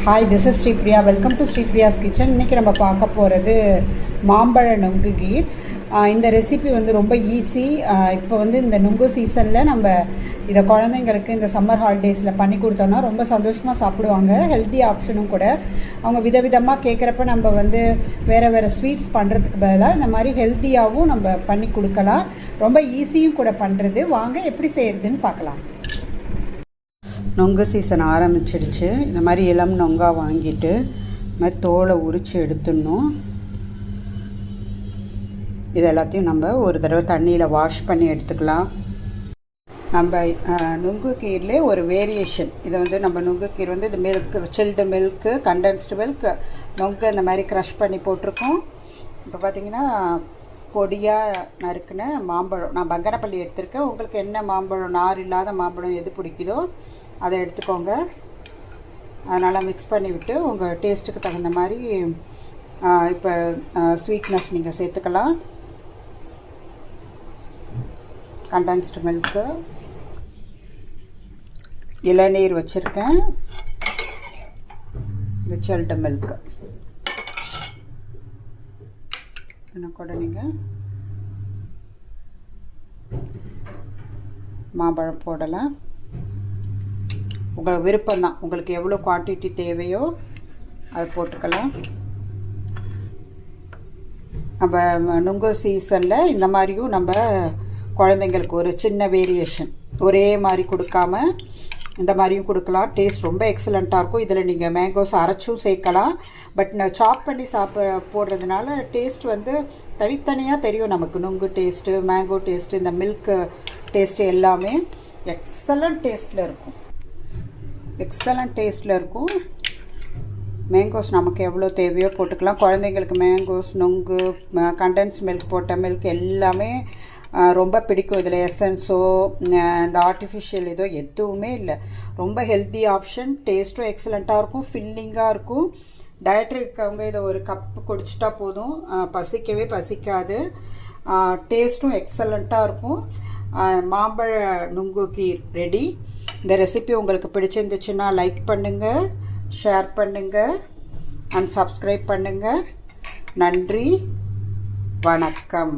Hi, this is Sripriya. Welcome to Sripriya's kitchen. இன்றைக்கி நம்ம பார்க்க போகிறது மாம்பழ நுங்கு கீர். இந்த ரெசிபி வந்து ரொம்ப ஈஸி. இப்போ வந்து இந்த நுங்கு சீசனில் நம்ம இதை குழந்தைங்களுக்கு இந்த சம்மர் ஹாலிடேஸில் பண்ணி கொடுத்தோன்னா ரொம்ப சந்தோஷமாக சாப்பிடுவாங்க. ஹெல்த்தி ஆப்ஷனும் கூட. அவங்க விதவிதமாக கேட்குறப்ப நம்ம வந்து வேறு ஸ்வீட்ஸ் பண்ணுறதுக்கு பதிலாக இந்த மாதிரி ஹெல்த்தியாகவும் நம்ம பண்ணி கொடுக்கலாம். ரொம்ப ஈஸியும் கூட பண்ணுறது. வாங்க எப்படி செய்கிறதுன்னு பார்க்கலாம். நொங்கு சீசன் ஆரம்பிச்சிடுச்சு. இந்த மாதிரி இளம் நொங்காக வாங்கிட்டு இந்த மாதிரி தோலை உரித்து எடுத்துடணும். இது எல்லாத்தையும் நம்ம ஒரு தடவை தண்ணியில் வாஷ் பண்ணி எடுத்துக்கலாம். நம்ம நுங்கு கீர்லே ஒரு வேரியேஷன். இதை வந்து நம்ம நுங்கு கீர் வந்து இது milk, chilled milk, condensed milk, நொங்கு இந்த மாதிரி க்ரஷ் பண்ணி போட்டிருக்கோம். இப்போ பார்த்திங்கன்னா பொடியாக நறுக்குன மாம்பழம். நான் பங்கனப்பள்ளி எடுத்திருக்கேன். உங்களுக்கு என்ன மாம்பழம், நார் இல்லாத மாம்பழம் எது பிடிக்குதோ அதை எடுத்துக்கோங்க. அதனால் மிக்ஸ் பண்ணி விட்டு உங்கள் டேஸ்ட்டுக்கு தகுந்த மாதிரி இப்போ ஸ்வீட்னஸ் நீங்கள் சேர்த்துக்கலாம். கண்டென்ஸ்டு மில்க்கு, இளநீர் வச்சுருக்கேன், இது சில்டு மில்க்கு. இன்னும் கூட நீங்கள் மாம்பழம் போடலாம். உங்கள் விருப்பம்தான். உங்களுக்கு எவ்வளோ குவான்டிட்டி தேவையோ அது போட்டுக்கலாம். நம்ம நுங்கு சீசனில் இந்த மாதிரியும் நம்ம குழந்தைங்களுக்கு ஒரு சின்ன வேரியேஷன், ஒரே மாதிரி கொடுக்காம இந்த மாதிரியும் கொடுக்கலாம். டேஸ்ட் ரொம்ப எக்ஸலண்ட்டாக இருக்கும். இதில் நீங்கள் மேங்கோஸ் அரைச்சும் சேர்க்கலாம். பட் நான் சாப் பண்ணி போடுறதுனால டேஸ்ட் வந்து தனித்தனியாக தெரியும் நமக்கு. நுங்கு டேஸ்ட்டு, மேங்கோ டேஸ்ட்டு, இந்த மில்க் டேஸ்ட்டு எல்லாமே எக்ஸலண்ட் டேஸ்ட்டில் இருக்கும். மேங்கோஸ் நமக்கு எவ்வளோ தேவையோ போட்டுக்கலாம். குழந்தைங்களுக்கு மேங்கோஸ், நுங்கு, கண்டென்ஸ் மில்க் போட்ட மில்க் எல்லாமே ரொம்ப பிடிக்கும். இதில் எசன்ஸோ இந்த ஆர்டிஃபிஷியல் ஏதோ எதுவுமே இல்லை. ரொம்ப ஹெல்த்தி ஆப்ஷன். டேஸ்ட்டும் எக்ஸலண்ட்டாக இருக்கும், ஃபில்லிங்காக இருக்கும். டயட் இருக்கவங்க இதை ஒரு கப் குடிச்சிட்டா போதும், பசிக்காது. டேஸ்ட்டும் எக்ஸலண்ட்டாக இருக்கும். மாம்பழ நுங்கு கீர் ரெடி. இந்த ரெசிபி உங்களுக்கு பிடிச்சிருந்துச்சுன்னா லைக் பண்ணுங்கள், ஷேர் பண்ணுங்கள் அண்ட் சப்ஸ்கிரைப் பண்ணுங்கள். நன்றி, வணக்கம்.